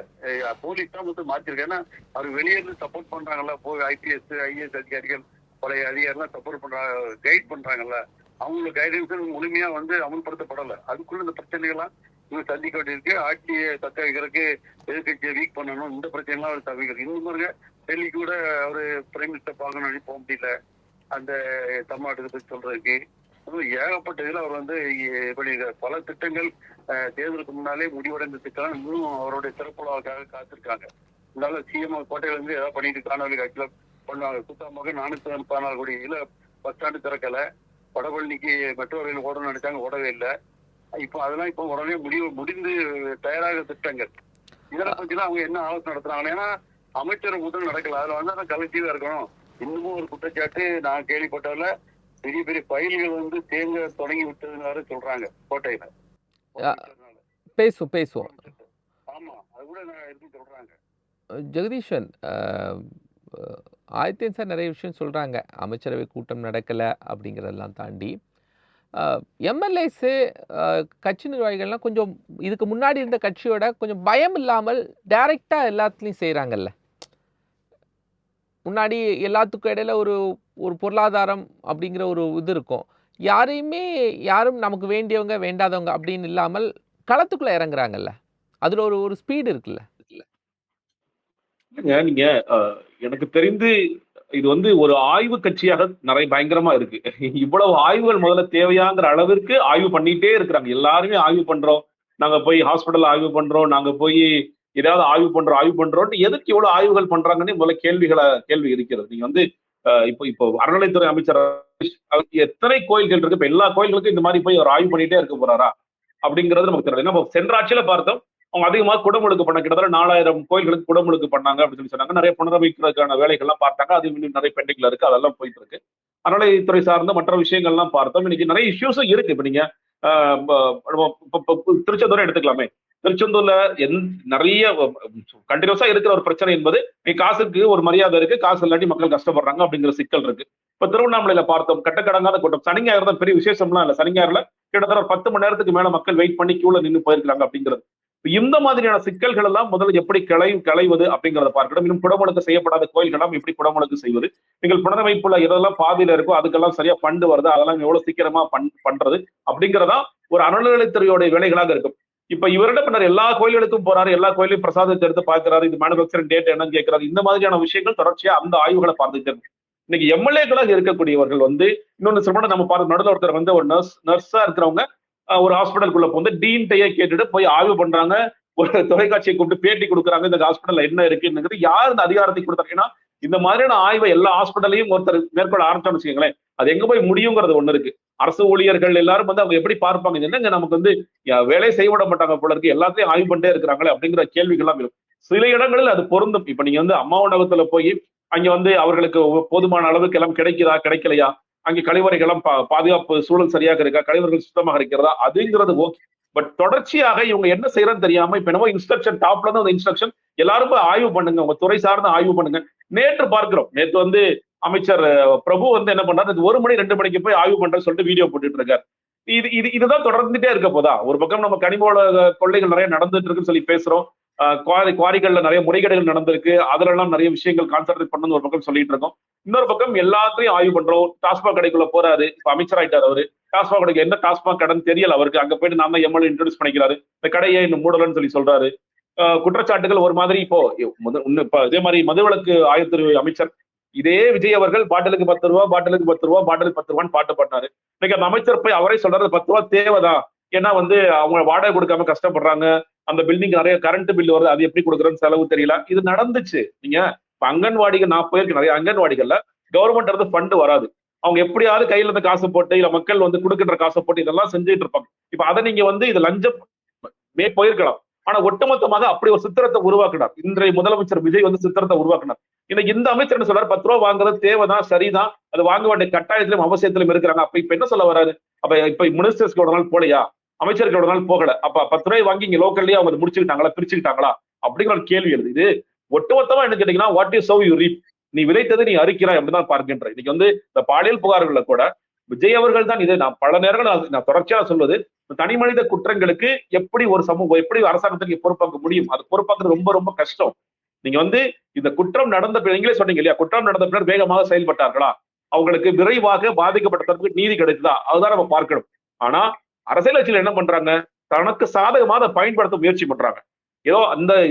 போலீஸ் தான் மட்டும் மாற்றிருக்கு. ஏன்னா அவர் வெளியிருந்து சப்போர்ட் பண்றாங்கல்ல, போய் IPS IAS அதிகாரிகள் பழைய அதிகாரிலாம் சப்போர்ட் பண்றாங்க, கைட் பண்றாங்கல்ல, அவங்களோட கைடன்ஸ் முழுமையா வந்து அமல்படுத்தப்படல. அதுக்குள்ள இந்த பிரச்சனைகள்லாம் இவங்க சந்திக்க வேண்டியிருக்கு. ஆட்சியை தக்க வைக்கிறதுக்கு எதிர்கட்சியை வீக் பண்ணணும், இந்த பிரச்சனைலாம் அவர் தவிர்க்கிறது. இன்னும் பாருங்க, டெல்லி கூட அவரு பிரைம் மினிஸ்டர் பார்க்கணும் போக முடியல, அந்த தமிழ்நாட்டுக்கு பற்றி சொல்றதுக்கு. ஏகப்பட்ட இதுல அவர் வந்து பல திட்டங்கள் தேர்தலுக்கு முன்னாலே முடிவடைந்த திட்டம் இன்னும் அவருடைய சிறப்புலாவுக்காக காத்திருக்காங்க. இதனால CM கோட்டையில இருந்து ஏதாவது பண்ணிட்டு காணொலி காட்சியில பண்ணுவாங்க. சுத்தமாக 414 கோடி இதுல பஸ் ஸ்டாண்டு திறக்கல, வடபழனிக்கு மெட்ரோ ரயில் ஓடணும்னு நினைச்சாங்க, ஓடவே இல்லை. இப்போ அதெல்லாம் இப்போ உடனே முடிந்து தயாராக திட்டங்கள். இதெல்லாம் பத்தி தான் அவங்க என்ன ஆலோசனை நடத்துறாங்க. ஏன்னா அமைச்சர் முதல் நடக்கல, அதுல வந்து அந்த கலெக்டிவா இருக்கணும். இன்னமும் ஒரு குற்றச்சாட்டு நான் கேள்விப்பட்டதுல, பெரிய பெரிய ஃபைல்கள் வந்து தேங்க தொடங்கி விட்டதுன்னு சொல்றாங்க கோட்டையில. பேசுவோம். ஆமா, அது கூட இருக்கு சொல்றாங்க. ஜெகதீஷன், ஆதித்யன் சார் நிறைய விஷயம் சொல்றாங்க. அமைச்சரவை கூட்டம் நடக்கல அப்படிங்கிறதெல்லாம் தாண்டி MLAs கட்சி நிர்வாகிகள்லாம் கொஞ்சம் இதுக்கு முன்னாடி இருந்த கட்சியோட கொஞ்சம் பயம் இல்லாமல் டைரக்டா எல்லாத்துலயும் செய்யறாங்கல்ல. முன்னாடி எல்லாத்துக்கும் இடையில ஒரு பொருளாதாரம் அப்படிங்கிற ஒரு இது இருக்கும். யாரும் நமக்கு வேண்டியவங்க வேண்டாதவங்க அப்படின்னு இல்லாமல் களத்துக்குள்ள இறங்குறாங்கல்ல, அதுல ஒரு ஸ்பீடு இருக்குல்ல. நீங்க எனக்கு தெரிந்து இது வந்து ஒரு ஆய்வு கட்சியாக நிறைய பயங்கரமா இருக்கு. இவ்வளவு ஆய்வுகள் முதல்ல தேவையாங்கிற அளவிற்கு ஆய்வு பண்ணிட்டே இருக்கிறாங்க. எல்லாருமே ஆய்வு பண்றோம், நாங்க போய் ஹாஸ்பிட்டல் ஆய்வு பண்றோம், நாங்க போய் ஏதாவது ஆய்வு பண்றோம். எதுக்கு இவ்வளவு ஆய்வுகள் பண்றாங்கன்னு முதல்ல கேள்வி இருக்கிறது. நீங்க வந்து இப்போ அறநிலைத்துறை அமைச்சர் எத்தனை கோயில்கள் இருக்கு, இப்ப எல்லா கோயில்களுக்கும் இந்த மாதிரி போய் அவர் ஆய்வு பண்ணிட்டே இருக்க போறாரா அப்படிங்கிறது நமக்கு தெரியல. ஏன்னா சென்ற ஆட்சியில பார்த்தோம், அவங்க அதிகமாக குடமுழுக்கு பண்ண, கிட்டத்தட்ட 4000 கோயில்களுக்கு குடமுழுக்கு பண்ணாங்க அப்படின்னு சொன்னாங்க. நிறைய புனரமைக்கிறதுக்கான வேலைகள்லாம் பார்த்தாங்க, அது இன்னும் நிறைய பெண்டிங்ல இருக்கு, அதெல்லாம் போயிட்டு இருக்கு. அறநிலைத்துறை சார்ந்த மற்ற விஷயங்கள்லாம் பார்த்தோம். இன்னைக்கு நிறைய இஷ்யூஸும் இருக்கு. இப்ப நீங்க திருச்செந்தூரை எடுத்துக்கலாமே. திருச்செந்தூர்ல நிறைய கண்டினியூஸா இருக்கிற ஒரு பிரச்சனை என்பது, காசுக்கு ஒரு மரியாதை இருக்கு, காசு இல்லாட்டி மக்கள் கஷ்டப்படுறாங்க அப்படிங்கிற சிக்கல் இருக்கு. இப்ப திருவண்ணாமலையில பார்த்தோம், கட்டக்கடங்காத கூட்டம். சனி ஞாயிறு தான் பெரிய விசேஷம்லாம் இல்ல, சனி ஞாயிறுல கிட்டத்தட்ட 10 மணி நேரத்துக்கு மேல மக்கள் வெயிட் பண்ணி கியூல நின்று போயிருக்காங்க அப்படிங்கிறது. இந்த மாதிரியான சிக்கல்கள் எல்லாம் முதல்ல எப்படி களைவது அப்படிங்கிறத பார்க்கணும். இன்னும் குடமுழுக்கு செய்யப்படாத கோயில்களாம் எப்படி குடமுழுக்கு செய்வது, நீங்கள் புனரமைப்புல எதெல்லாம் பாதியில இருக்கோ அதுக்கெல்லாம் சரியா ஃபண்ட் வருது, அதெல்லாம் எவ்வளவு சீக்கிரமா பண்றது அப்படிங்கிறதா ஒரு அறநிலையத்துறையோட வேலைகளாக இருக்கும். இப்ப இவரிடம் பின்னர் எல்லா கோயில்களுக்கும் போறாரு, எல்லா கோயிலையும் பிரசாதத்தை எடுத்து பார்க்கிறாரு, இது மேனுபேக்சரிங் டேட் என்னன்னு கேட்கிறாரு. இந்த மாதிரியான விஷயங்கள் தொடர்ச்சியா அந்த ஆய்வுகளை பார்த்துட்டு இருக்கு. இன்னைக்கு MLAக்களாக இருக்கக்கூடியவர்கள் வந்து இன்னொன்னு சொல்ல, நம்ம பார்த்து நடுவில் ஒருத்தர் வந்து ஒரு நர்ஸா இருக்கிறவங்க ஒரு ஹாஸ்பிட்டலுக்குள்ள வந்து டீன்டையே கேட்டுட்டு போய் ஆய்வு பண்றாங்க, ஒரு தொலைக்காட்சியை கூப்பிட்டு பேட்டி கொடுக்குறாங்க, இந்த ஹாஸ்பிட்டல்ல என்ன இருக்குன்னு. யார் இந்த அதிகாரத்தை கொடுத்தாங்கன்னா, இந்த மாதிரியான ஆய்வை எல்லா ஹாஸ்பிட்டலையும் ஒருத்தர் மேற்கொள்ள ஆரம்பிச்சோம்னு வச்சுக்கோங்களேன், அது எங்க போய் முடியுங்கிறது ஒண்ணு இருக்கு. அரசு ஊழியர்கள் எல்லாரும் வந்து அவங்க எப்படி பார்ப்பாங்க, என்னங்க நமக்கு வந்து வேலை செய்ய விட மாட்டாங்க போல இருக்கு, எல்லாத்தையும் ஆய்வு பண்ணிட்டே இருக்கிறாங்களே அப்படிங்கிற கேள்விகள்லாம் இருக்கும். சில இடங்களில் அது பொருந்தும். இப்ப நீங்க வந்து அம்மா உணவகத்துல போய் அங்க வந்து அவர்களுக்கு போதுமான அளவுக்கு எல்லாம் கிடைக்கலையா, அங்கே கழிவறைகளும் பாதுகாப்பு சூழல் சரியாக இருக்கா, கழிவறைகள் சுத்தமாக இருக்கிறதா, அதுங்கிறது ஓகே. பட் தொடர்ச்சியாக இவங்க என்ன செய்யறதுன்னு தெரியாம இப்ப என்னமோ இன்ஸ்ட்ரக்ஷன் டாப்ல இருந்து அந்த இன்ஸ்ட்ரக்ஷன் எல்லாரும் ஆய்வு பண்ணுங்க, உங்க துறை சார்ந்த ஆய்வு பண்ணுங்க. நேற்று பார்க்கிறோம், நேற்று வந்து அமைச்சர் பிரபு வந்து என்ன பண்றாரு, 1 மணி 2 மணிக்கு போய் ஆய்வு பண்றேன்னு சொல்லிட்டு வீடியோ போட்டுட்டு இருக்காரு. இதுதான் தொடர்ந்துட்டே இருக்க போதா? ஒரு பக்கம் நம்ம கனிம கொள்ளைகள் நிறைய நடந்துட்டு இருக்குன்னு சொல்லி பேசுறோம். குவாரிகள்ல நிறைய முறைகேடுகள் நடந்திருக்கு, அதுல எல்லாம் நிறைய விஷயங்கள் கான்சென்ட்ரேட் பண்ணு ஒரு பக்கம் சொல்லிட்டு இருக்கோம். இன்னொரு பக்கம் எல்லாத்தையும் ஆய்வு பண்றோம். டாஸ்மாக் கடைக்குள்ள போறாரு, இப்ப அமைச்சர் ஆயிட்டாரு அவரு. டாஸ்மாக் கடைக்கு என்ன டாஸ்மாக் கடைன்னு தெரியல அவருக்கு. அங்க போயிட்டு நான் தான் எம்எல்ஏ இன்ட்ரோடியூஸ் பண்ணிக்கிறாரு. இந்த கடையை இன்னும் மூடலன்னு சொல்றாரு. குற்றச்சாட்டுகள் ஒரு மாதிரி இப்போ இப்ப இதே மாதிரி மதுவிலக்கு ஆயத்துறை அமைச்சர் இதே விஜய் அவர்கள் பாட்டிலுக்கு 10 ரூபா, பாட்டிலுக்கு 10 ரூபா, பாட்டிலுக்கு 10 ரூபான்னு பாட்டு பாடினாரு. இன்னைக்கு அந்த அமைச்சர் போய் அவரே சொல்றாரு 10 ரூபா தேவைதான். ஏன்னா வந்து அவங்க வாடகை கொடுக்காம கஷ்டப்படுறாங்க. அந்த பில்டிங் நிறைய கரண்ட் பில் வருது, அது எப்படி கொடுக்குறேன்னு செலவு தெரியல. இது நடந்துச்சு. நீங்க அங்கன்வாடிகள் நான் போயிருக்கு, நிறைய அங்கன்வாடிகள்ல கவர்மெண்ட் இருந்து ஃபண்ட் வராது. அவங்க எப்படியாவது கையில இருந்து காசு போட்டு இல்ல மக்கள் வந்து கொடுக்கின்ற காசை போட்டு இதெல்லாம் செஞ்சுட்டு இருப்பாங்க. இப்ப அதை நீங்க வந்து இது லஞ்சம் போயிருக்கலாம். ஆனா ஒட்டுமொத்தமாக அப்படி ஒரு சித்திரத்தை உருவாக்கினார். இன்றைய முதலமைச்சர் விஜய் வந்து சித்திரத்தை உருவாக்கினார். இன்னைக்கு இந்த அமைச்சர் என்ன சொல்றாரு, 10 ரூபா வாங்குறது தேவைதான், சரிதான், அது வாங்க வேண்டிய கட்டாயத்திலும் அவசியத்திலும் இருக்கிறாங்க. அப்ப இப்ப என்ன சொல்ல வராரு? அப்ப இப்ப மினிஸ்டர்ஸ்க்கு ஒரு நாள் போலையா, அமைச்சருக்கு ஒரு நாள் போகல, அப்ப 10 ரூபாய் வாங்கி இங்க லோக்கல்லயே அவங்க முடிச்சுக்கிட்டாங்களா, பிரிச்சுக்கிட்டாங்களா அப்படிங்கிற ஒரு கேள்வி எழுது. இது ஒட்டுமொத்தமா என்ன கேட்டீங்கன்னா, வாட் யூ சோவ் யூ ரீப், நீ விதைத்தது நீ அறுக்கிறாய் அப்படிதான் பார்க்கின்ற. இன்னைக்கு வந்து இந்த பாலியல் புகார்கள்ல கூட விஜய் அவர்கள் தான், இதை நான் பல நேரங்கள் நான் தொடர்ச்சியா சொல்வது, தனி மனித குற்றங்களுக்கு எப்படி ஒரு சமூகம், எப்படி அரசாங்கத்துக்கு பொறுப்பாக்க முடியும், அது பொறுப்பாக்குறது ரொம்ப ரொம்ப கஷ்டம். நீங்க வந்து இந்த குற்றம் நடந்த நீங்களே சொன்னீங்க இல்லையா, குற்றம் நடந்த பின்னர் வேகமாக செயல்பட்டார்களா, அவங்களுக்கு விரைவாக பாதிக்கப்பட்ட தரப்புக்கு நீதி கிடைத்ததா, அதுதான் நம்ம பார்க்கணும். ஆனா அரசியல் கட்சியில என்ன பண்றாங்க, தனக்கு சாதகமாக அதை பயன்படுத்த முயற்சி பண்றாங்க. ஏதோ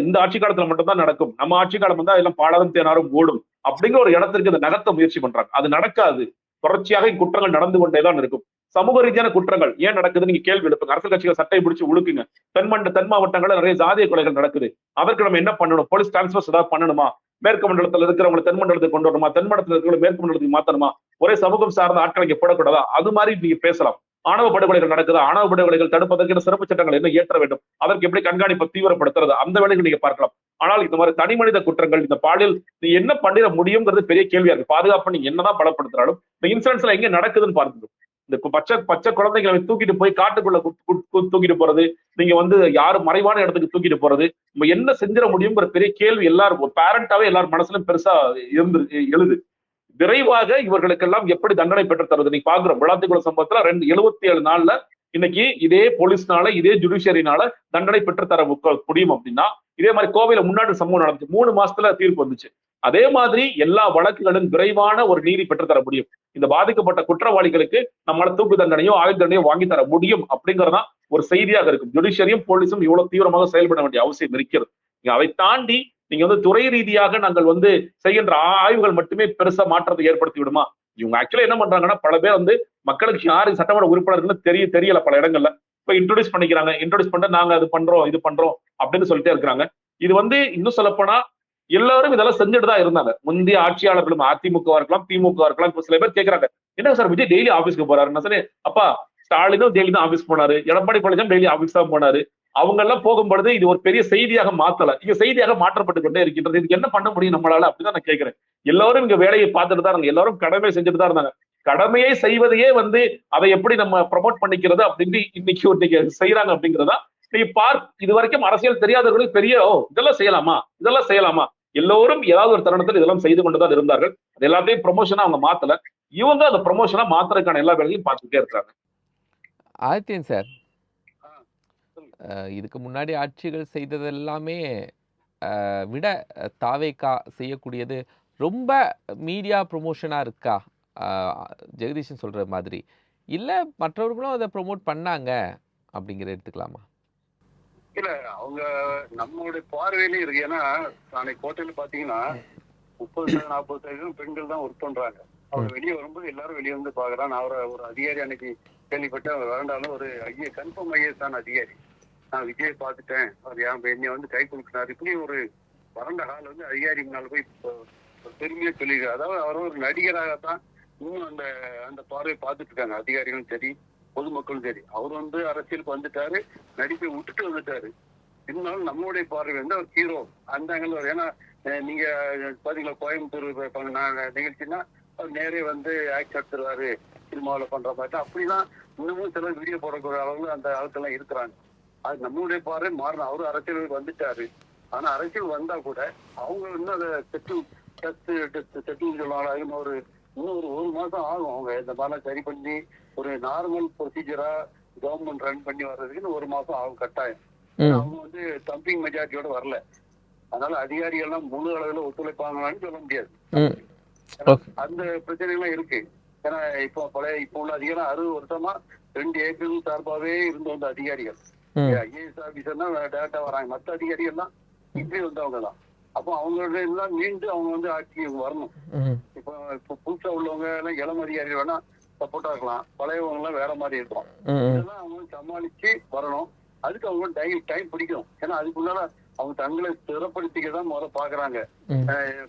இந்த ஆட்சி காலத்துல மட்டும்தான் நடக்கும், நம்ம ஆட்சி காலம் வந்து எல்லாம் பாலாரும் தேனாரும் ஓடும் அப்படிங்கிற ஒரு இடத்திற்கு அதை நகர்த்த முயற்சி பண்றாங்க. அது நடக்காது. தொடர்ச்சியாக குற்றங்கள் நடந்து கொண்டேதான் இருக்கும். சமூக ரீதியான குற்றங்கள் ஏன் நடக்குது நீங்க கேள்வி எழுப்புங்க. அரசியல் கட்சிகள் சட்டை பிடிச்சு உழுக்குங்க. தென் மாவட்டங்கள்ல நிறைய ஜாதிய கொலைகள் நடக்குது. அதற்கு நம்ம என்ன பண்ணணும்? போலீஸ் டிரான்ஸ்பர்ஸ் ஏதாவது பண்ணணுமா? மேற்கு மண்டலத்தில் இருக்கிறவங்களை தென் மண்டலத்துக்கு கொண்டு வரணுமா? தென் மண்டலத்தில் இருக்கிறவங்க மேற்கு மண்டலத்துக்கு மாத்தணுமா? ஒரே சமூகம் சார்ந்த ஆட்களை இங்க போடக்கூடாதா? அது மாதிரி நீங்க பேசலாம். ஆணவ படுகொலைகள் நடக்குது, ஆணவ படுகொலைகள் தடுப்பதற்கு சிறப்பு சட்டங்கள் என்ன ஏற்ற வேண்டும், அதற்கு எப்படி கண்காணிப்பை தீவிரப்படுத்துறது, அந்த வேலைகள் நீங்க பார்க்கலாம். ஆனால் இந்த மாதிரி தனி மனித குற்றங்கள், இந்த பாலியல் நீ என்ன பண்ணிட முடியுங்கிறது பெரிய கேள்வியா இருக்கு. பாதுகாப்பு நீங்க என்னதான் பலப்படுத்தினாலும் இந்த இன்சிடென்ட்ஸ்ல எங்க நடக்குதுன்னு பாருங்க. இந்த பச்சை குழந்தைகளை தூக்கிட்டு போய் காட்டுக்குள்ள தூக்கிட்டு போறது, நீங்க வந்து யாரும் மறைவான இடத்துக்கு தூக்கிட்டு போறது, நம்ம என்ன செஞ்சிட முடியுங்கிற பெரிய கேள்வி எல்லாரும் பேரண்டாவே எல்லாரும் மனசுலயும் பெருசா எழுது. விரைவாக இவர்களுக்கெல்லாம் எப்படி தண்டனை பெற்று தருவது நீங்க பாக்குறோம். விளாத்திக்குள சம்பவத்துல 77 நாள்ல இன்னைக்கு இதே போலீஸ்னால, இதே ஜுடிஷியரினால தண்டனை பெற்று தர முடியும் அப்படின்னா, இதே மாதிரி கோவையில முன்னாடி சம்பவம் நடந்துச்சு, 3 மாசத்துல தீர்ப்பு வந்துச்சு. அதே மாதிரி எல்லா வழக்குகளும் விரைவான ஒரு நீதி பெற்று தர முடியும். இந்த பாதிக்கப்பட்ட குற்றவாளிகளுக்கு நம்மளால தூக்கு தண்டனையோ ஆயுள் தண்டனையோ வாங்கி தர முடியும் அப்படிங்கறதா ஒரு செய்தியாக இருக்கும். ஜுடிஷியரியும் போலீஸும் இவ்வளவு தீவிரமாக செயல்பட வேண்டிய அவசியம் இருக்கிறது. அதை தாண்டி நீங்க வந்து துறை ரீதியாக நாங்கள் வந்து செய்கின்ற ஆய்வுகள் மட்டுமே பெருசா மாற்றத்தை ஏற்படுத்தி விடுமா? இவங்க ஆக்சுவலா என்ன பண்றாங்கன்னா, பல பேர் வந்து மக்களுக்கு யாரு சட்டமன்ற உறுப்பினர்கள் தெரியல பல இடங்கள்ல. இப்ப இன்ட்ரோடியூஸ் பண்ணிக்கிறாங்க, இன்ட்ரோடியூஸ் பண்ண நாங்க அது பண்றோம் இது பண்றோம் அப்படின்னு சொல்லிட்டே இருக்கிறாங்க. இது வந்து இன்னும் சொல்லப்போனா எல்லாரும் இதெல்லாம் செஞ்சுட்டு தான் இருந்தாங்க. முந்தைய ஆட்சியாளர்களும் அதிமுக இருக்கலாம், திமுக இருக்கலாம். இப்ப சில பேர் கேட்கறாங்க, என்ன சார் விஜய் டெய்லி ஆபீஸ்க்கு போறாரு? நான் சொன்னேன், அப்பா ஸ்டாலினும் டெய்லி தான் ஆபீஸ் போனாரு, எடப்பாடி பழனிசாமி டெய்லி ஆபீஸ் தான் போனாரு. அவங்க எல்லாம் போகும்பொழுது இது ஒரு பெரிய செய்தியாக மாத்தல, இங்க செய்தியாக மாற்றப்பட்டு கொண்டே இருக்கின்றது. இதுக்கு என்ன பண்ண முடியும் நம்மளால அப்படிதான் நான் கேட்கிறேன். எல்லாரும் இங்க வேலையை பார்த்துட்டு தான் இருந்தாங்க, எல்லாரும் கடமை செஞ்சுட்டு தான் இருந்தாங்க. கடமையை செய்வதையே வந்து அதை எப்படி நம்ம ப்ரமோட் பண்ணிக்கிறது அப்படின்னு இன்னைக்கு செய்யறாங்க அப்படிங்கிறதா நீ இது வரைக்கும் அரசியல் தெரியாதவர்களுக்கு பெரிய இதெல்லாம் செய்யலாமா எல்லோரும் ஏதாவது ஒரு தருணத்தில் இதெல்லாம் செய்து கொண்டுதான் இருந்தார்கள். அது எல்லாத்தையும் ப்ரொமோஷனா அவங்க மாத்தல, இவங்க அந்த ப்ரொமோஷனா மாத்துறதுக்கான எல்லா வேலையும் பார்த்துட்டே இருக்காங்க. ஆதித்யன் சார், இதுக்கு முன்னாடி ஆட்சிகள் செய்தது எல்லாமே விட தாவேகா செய்யக்கூடியது ரொம்ப மீடியா ப்ரொமோஷனா இருக்கா? ஜெகதீஷன் சொல்ற மாதிரி இல்ல மற்றவர்களும் அதை ப்ரொமோட் பண்ணாங்க அப்படிங்கிற எடுத்துக்கலாமா? இல்ல, அவங்க நம்மளுடைய பார்வையிலும் இருக்கு. ஏன்னா நாளைக்கு கோட்டையில பாத்தீங்கன்னா 30% 40% பெண்கள் தான் ஒர்க் பண்றாங்க. அவங்க வெளியே வரும்போது எல்லாரும் வெளியே வந்து பாக்குறான். நான் ஒரு அதிகாரி அன்னைக்கு கேள்விப்பட்டேன், வேண்டாலும் ஒரு கன்ஃபார்ம் ஐஏஎஸ் தான் அதிகாரி, நான் விஜய் பார்த்துட்டேன், அவர் என்னை வந்து கை கொடுக்கினார், இப்படி ஒரு வறண்ட கால வந்து அதிகாரி முன்னால போய் பெருமையா சொல்லியிருக்காரு. அதாவது அவர் ஒரு நடிகராகத்தான் இன்னும் அந்த அந்த பார்வையை பார்த்துட்டு இருக்காங்க அதிகாரிகளும் சரி பொதுமக்களும் சரி. அவர் வந்து அரசியலுக்கு வந்துட்டாரு, நடிப்பை விட்டுட்டு வந்துட்டாரு. இருந்தாலும் நம்மளுடைய பார்வை வந்து அவர் ஹீரோ அந்த ஆங்கிள். ஏன்னா நீங்க பாத்தீங்களா கோயம்புத்தூர் நிகழ்ச்சின்னா அவர் நேரே வந்து ஆக்ட் எடுத்துருவாரு, சினிமாவில் பண்ற மாதிரி அப்படிலாம் இன்னமும் சில வீடியோ போடக்கூடிய அளவுல அந்த ஆட்கள்லாம் இருக்கிறாங்க. அது நம்மளுடைய பார்வை மாறணும். அவரு அரசியலுக்கு வந்துட்டாரு, ஆனா அரசியல் வந்தா கூட அவங்க இன்னும் அதை செட்டில் சொல்லுவாங்க. இன்னும் ஒரு மாசம் ஆகும் அவங்க இந்த மாதிரிலாம் சரி பண்ணி ஒரு நார்மல் ப்ரொசீஜரா கவர்மெண்ட் ரன் பண்ணி வர்றதுக்கு ஒரு மாசம் ஆகும் கட்டாயம். அவங்க வந்து தம்பிங் மெஜாரிட்டியோட வரல. அதனால அதிகாரிகள்லாம் முழு அளவுல ஒத்துழைப்பாங்களான்னு சொல்ல முடியாது. அந்த பிரச்சனைகள்லாம் இருக்கு. ஏன்னா இப்போ உள்ள அதிகாரம் 60 வருஷமா 2 ஏற்கனவே சார்பாவே இருந்து வந்த அதிகாரிகள். ஐஏஎஸ் ஆபீசர்னா டேரக்டா வராங்க. மற்ற அதிகாரிகள்லாம் இப்படி வந்தவங்க தான். அப்போ அவங்களோட எல்லாம் மீண்டு அவங்க வந்து ஆட்சிக்கு வரணும். இப்போ புதுசா உள்ளவங்க எல்லாம் இளம் அதிகாரிகள் வேணா சப்போர்ட்டா இருக்கலாம். பழையவங்க எல்லாம் வேற மாதிரி இருக்கும். இதெல்லாம் அவங்க சமாளிச்சு வரணும். அதுக்கு அவங்க டைம் பிடிக்கும். ஏன்னா அதுக்குள்ளால அவங்க தங்களை ஸ்திரப்படுத்திக்கதான் முதல்ல பாக்குறாங்க.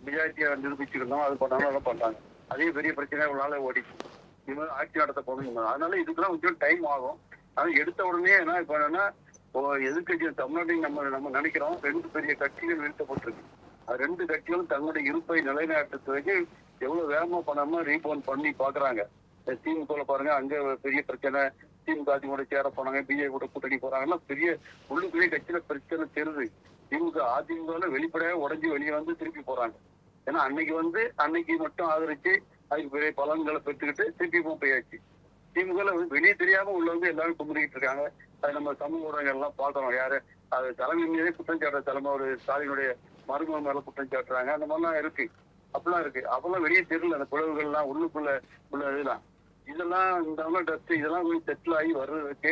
மெஜாரிட்டியை நிரூபிச்சுக்கணும், அது பண்ணாலும் அதை பண்றாங்க. அதே பெரிய பிரச்சனை இவனால ஓடிச்சு. இது மாதிரி ஆட்சி நடத்த போகணும். அதனால இதுக்கெல்லாம் கொஞ்சம் டைம் ஆகும். ஆனா எடுத்த உடனே என்ன இப்ப என்னன்னா எதிர்கட்சி தமிழ்நாட்டையும் நம்ம நினைக்கிறோம் 2 பெரிய கட்சிகள் வீழ்த்தப்பட்டிருக்கு. அது 2 கட்சிகளும் தங்களுடைய இருப்பை நிலைநாட்டுறதுக்கு எவ்வளவு வேகமா பண்ணாம ரீபவுண்ட் பண்ணி பாக்குறாங்க. திமுக பாருங்க, அங்க பெரிய பிரச்சனை. திமுக அதிமுக சேர போனாங்க, பிஜேபி கூட கூட்டணி போறாங்கன்னா பெரிய உள்ளுக்குள்ளே கட்சியில பிரச்சனை தெரியுது. திமுக அதிமுக வெளிப்படையாக உடஞ்சி வெளியே வந்து திருப்பி போறாங்க. ஏன்னா அன்னைக்கு மட்டும் ஆதரிச்சு அதுக்கு பெரிய பலன்களை பெற்றுக்கிட்டு திருப்பி போயாச்சு. திமுக வெளியே தெரியாம உள்ளவங்க எல்லாரும் கும்பிட்டு இருக்காங்க. அது நம்ம சமூக ஊடகங்கள் எல்லாம் பாக்குறோம். யாரு அது தலைமை மீதே குற்றம் சாட்டுற தலைமை ஒரு ஸ்டாலினுடைய மருமக மேல குற்றம் சாட்டுறாங்க. அந்த மாதிரிலாம் இருக்கு. அப்படிலாம் இருக்கு. அப்பெல்லாம் வெளியே தெரியல அந்த பிளவுகள் எல்லாம் உள்ளுக்குள்ள உள்ள இதெல்லாம் இந்த டஸ்ட் இதெல்லாம் செட்டில் ஆகி வர்றதுக்கு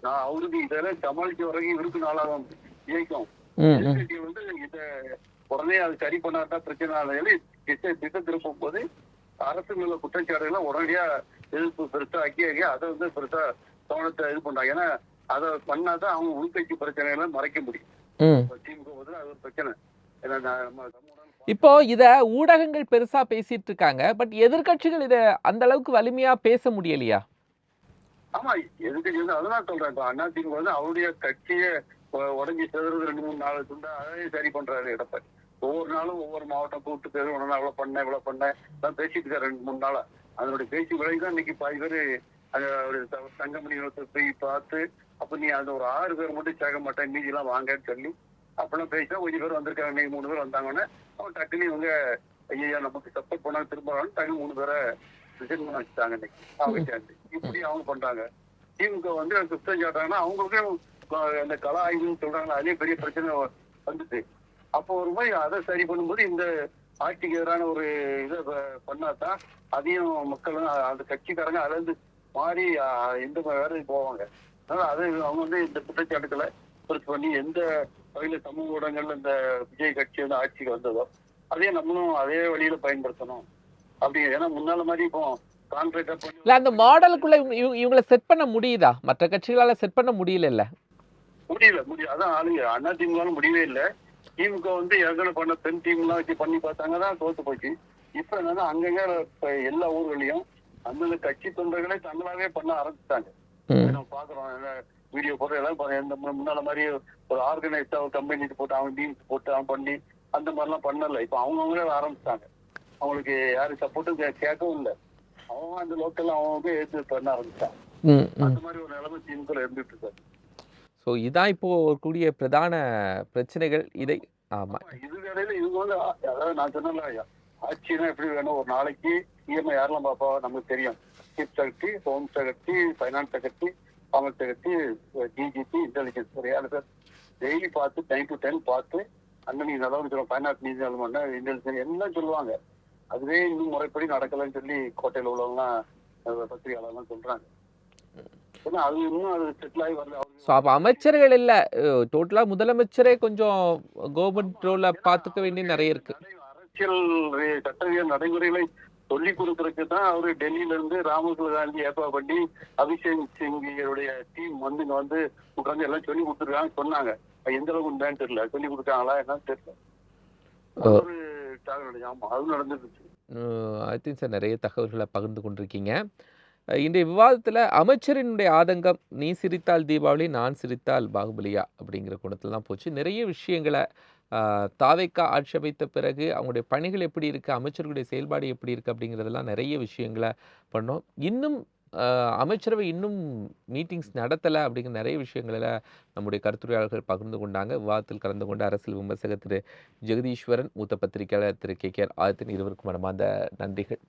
நான் அவருக்கு இதெல்லாம் சமாளிக்க வரைக்கும் இருக்கு நாளாகும் இயக்கம். வந்து இத உடனே அது சரி பண்ணாதான் பிரச்சனை திட்ட திருப்பும் போது அரசு மேல குற்றச்சாட்டுகளை உடனடியா எதிர்ப்பு பெருசா ஆக்கி அதை வந்து பெருசா கவனத்தை இது பண்றாங்க. ஏன்னா அதை பண்ணாதான் அவங்க உள்கட்சி பிரச்சனைகளை மறைக்க முடியும். திமுக வந்து அது ஒரு பிரச்சனை. இப்போ இத ஊடகங்கள் பெருசா பேசிட்டு இருக்காங்க. பட் எதிர்கட்சிகள் இத அந்த அளவுக்கு வலிமையா பேச முடியலையா? ஆமா, எதிர்கட்சி வந்து அதான் சொல்றேன். இப்போ அதிமுக வந்து அவருடைய கட்சியை உடஞ்சி செதுறது 2-3 நாள் துண்டா அதே சரி பண்றாரு எடப்பாடி. ஒவ்வொரு நாளும் ஒவ்வொரு மாவட்டம் கூப்பிட்டு பேரு உடனே இவ்வளவு பண்ணேன் தான் பேசிட்டு இருக்காரு 2-3 நாளா. அதனுடைய பேச்சு விலைதான் இன்னைக்கு பாதி பேரு தங்கமணி போய் பார்த்து அப்ப நீ அந்த ஒரு 6 பேர் மட்டும் சேர்க்க மாட்டேன் மீதி எல்லாம் வாங்கன்னு சொல்லி அப்பெல்லாம் பேசினா கொஞ்சம் பேர் வந்திருக்காங்க. இன்னைக்கு 3 பேர் வந்தாங்கன்னா அவன் டக்குனு இவங்க ஐயா நமக்கு சப்போர்ட் பண்ணாங்க திரும்ப டக்கு 3 பேரை ரிசைன் பண்ண வச்சுட்டாங்க. இன்னைக்கு இப்படி அவங்க பண்றாங்க. திமுக வந்து குற்றம் சாட்டாங்கன்னா அவங்களுக்கும் அந்த கலா ஆய்வுன்னு சொல்றாங்க. அதே பெரிய பிரச்சனை வந்துட்டு அப்போ ஒரு மாதிரி அதை சரி பண்ணும்போது இந்த ஆட்சிக்கு எதிரான ஒரு இதை பண்ணாதான் அதையும் மக்கள் அந்த கட்சிக்காரங்க அதுல இருந்து மாறி எந்த வேலைக்கு போவாங்க. அதனால அதை அவங்க வந்து இந்த குற்றச்சாட்டுக்களை பெருசு பண்ணி எந்த வகையில சமூக ஊடகங்கள்ல இந்த விஜய் கட்சி வந்து ஆட்சிக்கு வந்ததோ அதே நம்மளும் அதே வழியில பயன்படுத்தணும் அப்படி. ஏன்னா முன்னால மாதிரி இப்போ கான்ட்ராக்டா பண்ணி அந்த மாடலுக்குள்ள இவங்களை செட் பண்ண முடியுதா? மற்ற கட்சிகளால செட் பண்ண முடியல. அதான் ஆளுங்க அதிமுக முடியவே இல்லை. திமுக வந்து ஏற்கனவே பண்ண பெண் டீம் எல்லாம் வச்சு பண்ணி பார்த்தாங்கதான் தோத்து போச்சு. இப்ப என்னன்னா அங்கங்க எல்லா ஊர்களையும் அந்தந்த கட்சி தொண்டர்களே தங்களாவே பண்ண ஆரம்பிச்சிட்டாங்க. நம்ம பாக்குறோம் வீடியோ போட்டு எல்லாம் முன்னால மாதிரி ஒரு ஆர்கனைஸ்டா ஒரு கம்பெனி போட்டு அவன் டீம்ஸ் போட்டு அவன் பண்ணி அந்த மாதிரிலாம் பண்ணல. இப்ப அவங்கவுங்களே ஆரம்பிச்சிட்டாங்க. அவங்களுக்கு யாரும் சப்போர்ட்டும் கேட்கவும் இல்லை. அவங்க அந்த லோக்கல் அவங்க எடுத்து பண்ண ஆரம்பிச்சாங்க. அந்த மாதிரி ஒரு நிலைமை திமுக இருந்துட்டு இருக்காரு. சோ இதான் இப்போ கூடிய பிரதான பிரச்சனைகள். இதை ஆமா இது வேலையில இவங்க வந்து அதாவது நான் சொன்னல ஆட்சினா எப்படி வேணும். ஒரு நாளைக்கு சிஎம் யாரெல்லாம் பாப்பா நமக்கு தெரியும். Chief secretary, home secretary, finance secretary, commerce secretary, DGP, intelligence ஒரு 7 பேர் டெய்லி பார்த்து 9 to 10 பார்த்து அண்ணன் நிலவரம் சொல்லுவோம். ஃபைனான்ஸ் நீதி நிலமன்னா இன்டெலிஜென்ஸ் எல்லாம் சொல்லுவாங்க. அதுவே இன்னும் முறைப்படி நடக்கலன்னு சொல்லி கோட்டையில் உள்ளவங்கலாம் பத்திரிகையாளர்லாம் சொல்றாங்க. அது இன்னும் அது செட்டில் ஆகி வரல. அப்ப அமைச்சர்கள் இல்ல டோட்டலா முதலமைச்சரே கொஞ்சம் கவர்மெண்ட் ரோல பாத்துக்க வேண்டிய நிறைய இருக்கு. அரசியல் சட்டவியல் நடைமுறைகளை சொல்லிக் கொடுக்கறதுக்கு தான் அவரு டெல்லியில இருந்து ராகுல் காந்தி ஏற்பாடு பண்ணி அபிஷேக் சிங்குடைய டீம் வந்து இங்க வந்து உட்காந்து எல்லாம் சொல்லி கொடுத்துருக்காங்க சொன்னாங்க. எந்த அளவுக்கு உண்டான்னு தெரியல. சொல்லி கொடுத்தாங்களா என்னன்னு தெரியல. ஒரு ஆமா அது நடந்துருச்சு. ஐ திங்க் சார் நிறைய தகவல்களை பகிர்ந்து கொண்டிருக்கீங்க. இன்றைய விவாதத்தில் அமைச்சரினுடைய ஆதங்கம் நீ சிரித்தால் தீபாவளி நான் சிரித்தால் பாகுபலியா அப்படிங்கிற குணத்தில் தான் போச்சு. நிறைய விஷயங்களை தாவேக்கா ஆட்சி அமைத்த பிறகு அவங்களுடைய பணிகள் எப்படி இருக்குது, அமைச்சர்களுடைய செயல்பாடு எப்படி இருக்குது அப்படிங்கிறதெல்லாம் நிறைய விஷயங்களை பண்ணோம். இன்னும் அமைச்சரவை இன்னும் மீட்டிங்ஸ் நடத்தலை அப்படிங்கிற நிறைய விஷயங்களில் நம்முடைய கருத்துரையாளர்கள் பகிர்ந்து கொண்டாங்க. விவாதத்தில் கலந்து கொண்ட அரசியல் விமர்சகர் திரு ஜெகதீஸ்வரன், மூத்த பத்திரிகையாளர் திரு KKR ஆதித்தன், இருவருக்கும் மனமார்ந்த நன்றிகள்.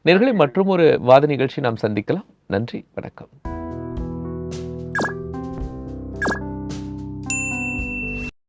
நேயர்களே, மற்றும் ஒரு வாத நிகழ்ச்சி நாம் சந்திக்கலாம். நன்றி, வணக்கம்.